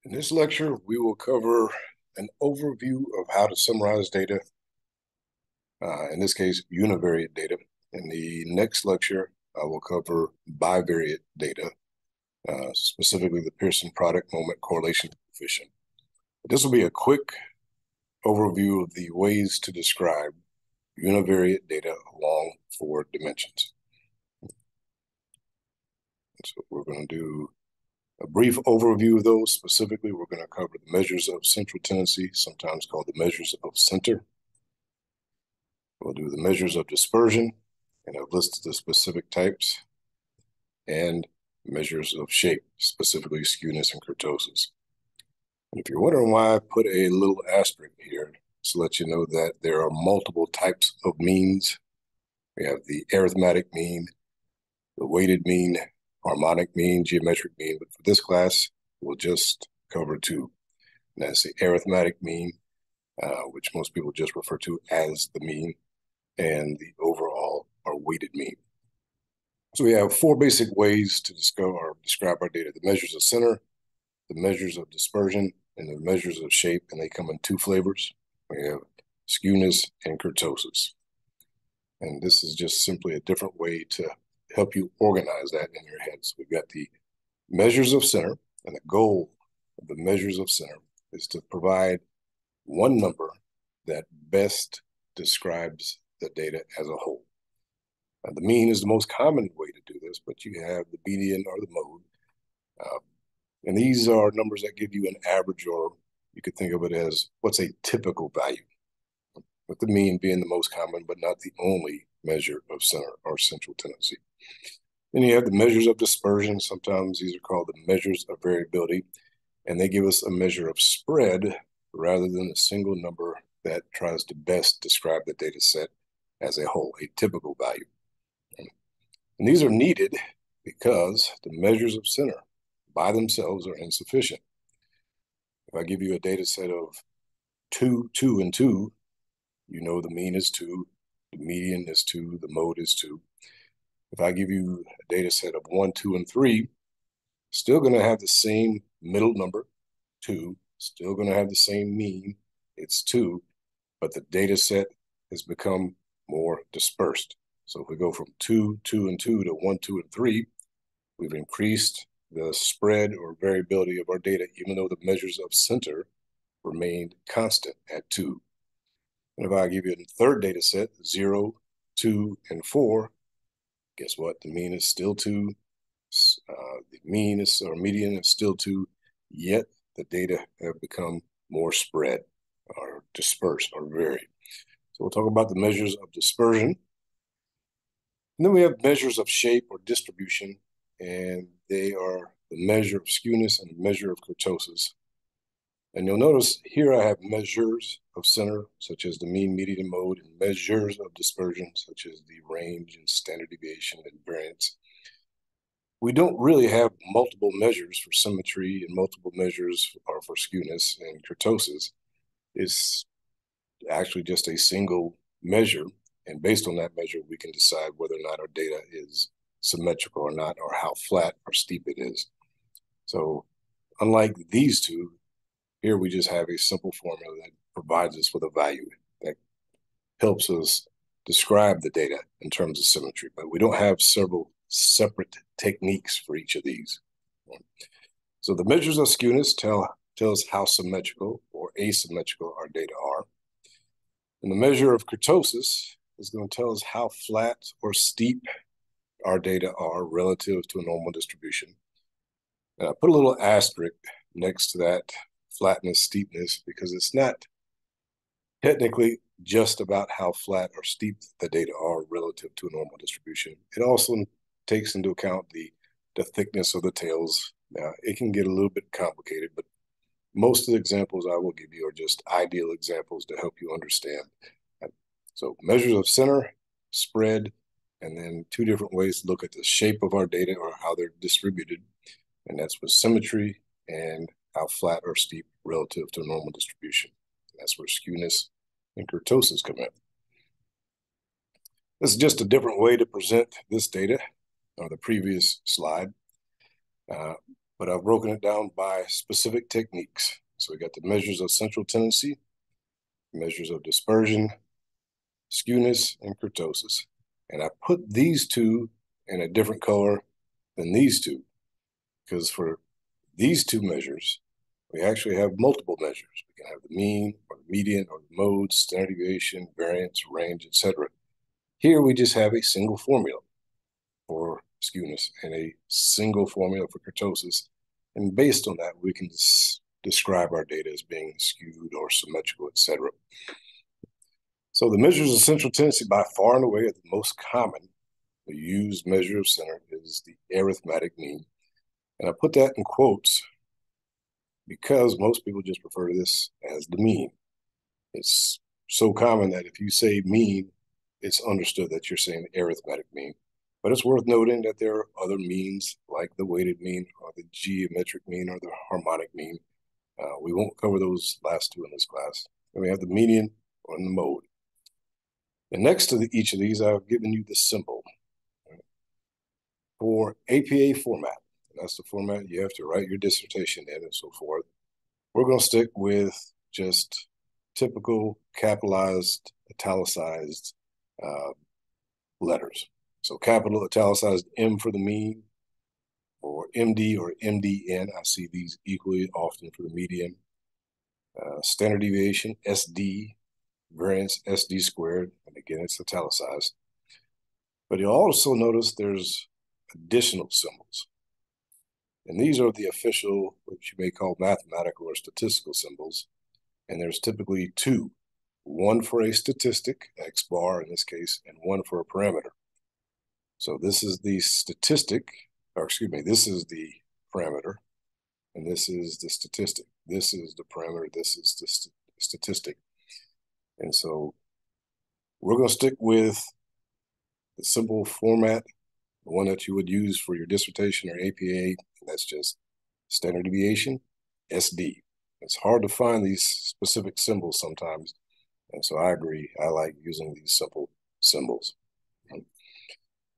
In this lecture, we will cover an overview of how to summarize data, in this case, univariate data. In the next lecture, I will cover bivariate data, specifically the Pearson product moment correlation coefficient. This will be a quick overview of the ways to describe univariate data along 4 dimensions. So we're going to do a brief overview of those. Specifically, we're going to cover the measures of central tendency, sometimes called the measures of center. We'll do the measures of dispersion, and I've listed the specific types, and measures of shape, specifically skewness and kurtosis. And if you're wondering why I put a little asterisk here, to let you know that there are multiple types of means. We have the arithmetic mean, the weighted mean, harmonic mean, geometric mean, but for this class, we'll just cover 2. And that's the arithmetic mean, which most people just refer to as the mean, and the overall or weighted mean. So we have 4 basic ways to describe our data: the measures of center, the measures of dispersion, and the measures of shape, and they come in 2 flavors. We have skewness and kurtosis. And this is just simply a different way to help you organize that in your head. So we've got the measures of center, and the goal of the measures of center is to provide one number that best describes the data as a whole. The mean is the most common way to do this, but you have the median or the mode. And these are numbers that give you an average, or you could think of it as what's a typical value, with the mean being the most common, but not the only measure of center or central tendency. Then you have the measures of dispersion. Sometimes these are called the measures of variability, and they give us a measure of spread rather than a single number that tries to best describe the data set as a whole, a typical value. And these are needed because the measures of center by themselves are insufficient. If I give you a data set of 2, 2, and 2, you know the mean is 2, the median is 2, the mode is 2. If I give you a data set of 1, 2, and 3, still going to have the same middle number, 2, still going to have the same mean, it's 2, but the data set has become more dispersed. So if we go from 2, 2, and 2 to 1, 2, and 3, we've increased the spread or variability of our data, even though the measures of center remained constant at 2. And if I give you a third data set, 0, 2, and 4, guess what? The mean is still 2. The mean is, or median is still 2, yet the data have become more spread or dispersed or varied. So we'll talk about the measures of dispersion. And then we have measures of shape or distribution, and they are the measure of skewness and the measure of kurtosis. And you'll notice here I have measures of center, such as the mean, median, and mode, and measures of dispersion, such as the range and standard deviation and variance. We don't really have multiple measures for symmetry and multiple measures are for skewness and kurtosis. It's actually just a single measure, and based on that measure, we can decide whether or not our data is symmetrical or not, or how flat or steep it is. So unlike these 2, here we just have a simple formula that provides us with a value that helps us describe the data in terms of symmetry, but we don't have several separate techniques for each of these. So the measures of skewness tell us how symmetrical or asymmetrical our data are. And the measure of kurtosis is going to tell us how flat or steep our data are relative to a normal distribution. And I put a little asterisk next to that flatness, steepness, because it's not technically just about how flat or steep the data are relative to a normal distribution. It also takes into account the thickness of the tails. Now, it can get a little bit complicated, but most of the examples I will give you are just ideal examples to help you understand. So measures of center, spread, and then 2 different ways to look at the shape of our data or how they're distributed. And that's with symmetry and how flat or steep relative to a normal distribution. And that's where skewness and kurtosis come in. This is just a different way to present this data on the previous slide. but I've broken it down by specific techniques. So we got the measures of central tendency, measures of dispersion, skewness, and kurtosis. And I put these two in a different color than these two, because for these two measures, we actually have multiple measures. We can have the mean or the median or the mode, standard deviation, variance, range, etc. Here we just have a single formula for skewness and a single formula for kurtosis. And based on that, we can describe our data as being skewed or symmetrical, etc. So the measures of central tendency by far and away are the most common. The used measure of center is the arithmetic mean. And I put that in quotes because most people just refer to this as the mean. It's so common that if you say mean, it's understood that you're saying the arithmetic mean. But it's worth noting that there are other means like the weighted mean or the geometric mean or the harmonic mean. We won't cover those last two in this class. Then we have the median or the mode. And next to each of these, I've given you the symbol. For APA format, that's the format you have to write your dissertation in and so forth. We're going to stick with just typical capitalized, italicized letters. So capital italicized M for the mean, or MD or MDN. I see these equally often for the median. Standard deviation, SD, variance, SD squared, and again, it's italicized. But you'll also notice there's additional symbols. And these are the official, what you may call mathematical or statistical symbols. And there's typically two, one for a statistic, X bar in this case, and one for a parameter. So this is the statistic, or excuse me, this is the parameter, and this is the statistic. This is the parameter, this is the statistic. And so we're going to stick with the simple format, the one that you would use for your dissertation or APA, and that's just standard deviation, SD. It's hard to find these specific symbols sometimes, and so I agree. I like using these simple symbols.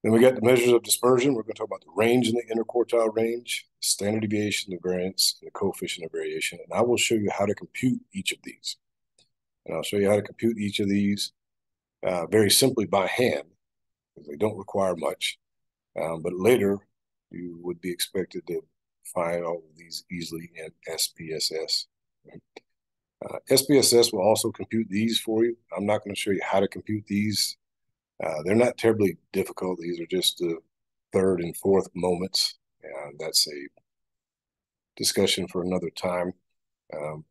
Then we got the measures of dispersion. We're going to talk about the range in the interquartile range, standard deviation, the variance, and the coefficient of variation. And I will show you how to compute each of these. And I'll show you how to compute each of these very simply by hand, because they don't require much. But later, you would be expected to find all of these easily in SPSS. SPSS will also compute these for you. I'm not going to show you how to compute these. They're not terribly difficult. These are just the third and fourth moments, and that's a discussion for another time.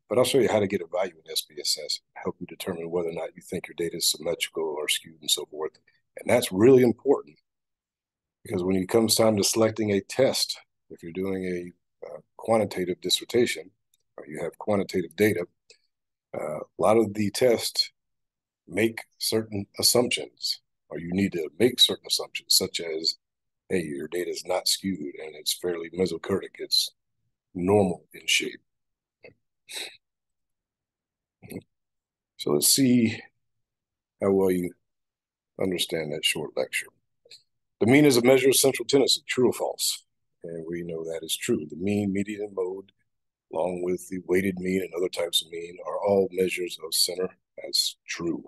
But I'll show you how to get a value in SPSS, help you determine whether or not you think your data is symmetrical or skewed and so forth. And that's really important because when it comes time to selecting a test, if you're doing a quantitative dissertation or you have quantitative data, a lot of the tests make certain assumptions, or you need to make certain assumptions, such as, hey, your data is not skewed and it's fairly mesokurtic, it's normal in shape. So let's see how well you understand that short lecture. The mean is a measure of central tendency, true or false? And we know that is true. The mean, median, and mode, along with the weighted mean and other types of mean, are all measures of center. That's true.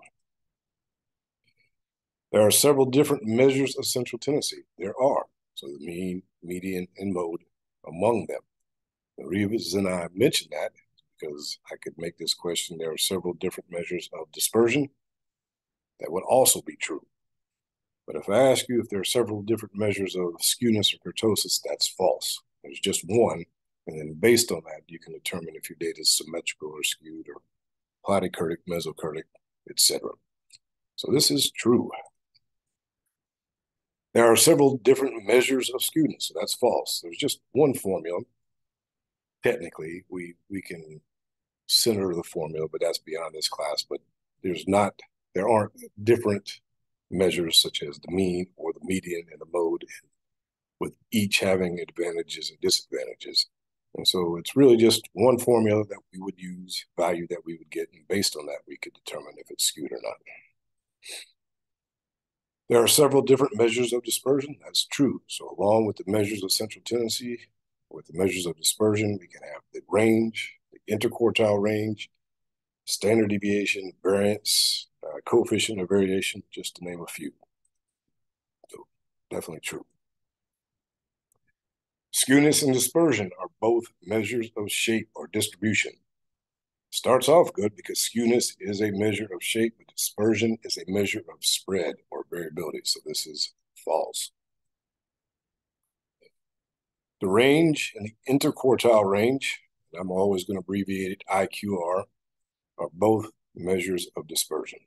There are several different measures of central tendency. There are. So the mean, median, and mode among them. The reason I mentioned that is because I could make this question. There are several different measures of dispersion. That would also be true. But if I ask you if there are several different measures of skewness or kurtosis, that's false. There's just one. And then based on that, you can determine if your data is symmetrical or skewed or polykurtic, mesokurtic, etc. So this is true. There are several different measures of skewness, so that's false. There's just one formula. Technically, we can center the formula, but that's beyond this class. But there aren't different measures such as the mean or the median and the mode, with each having advantages and disadvantages. And so it's really just one formula that we would use, value that we would get, and based on that, we could determine if it's skewed or not. There are several different measures of dispersion. That's true. So along with the measures of central tendency, With the measures of dispersion, we can have the range, the interquartile range, standard deviation, variance, coefficient of variation, just to name a few. So definitely true. Skewness and dispersion are both measures of shape or distribution. Starts off good because skewness is a measure of shape, but dispersion is a measure of spread or variability. So this is false. The range and the interquartile range, and I'm always going to abbreviate it IQR, are both measures of dispersion,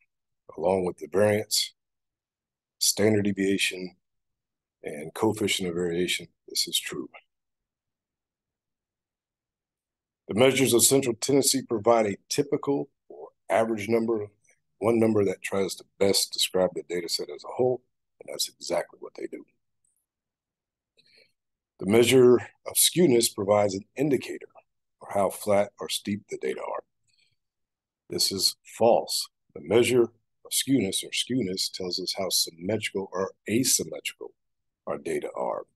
along with the variance, standard deviation, and coefficient of variation. This is true. The measures of central tendency provide a typical or average number, one number that tries to best describe the data set as a whole, and that's exactly what they do. The measure of skewness provides an indicator for how flat or steep the data are. This is false. The measure of skewness tells us how symmetrical or asymmetrical our data are.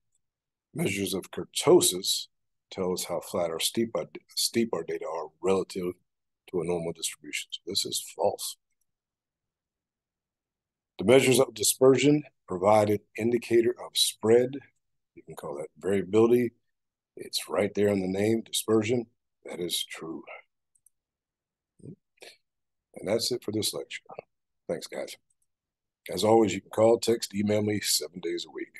Measures of kurtosis tell us how flat or steep our data are relative to a normal distribution. So this is false. The measures of dispersion provide an indicator of spread. You can call that variability. It's right there in the name, dispersion. That is true. And that's it for this lecture. Thanks, guys. As always, you can call, text, email me 7 days a week.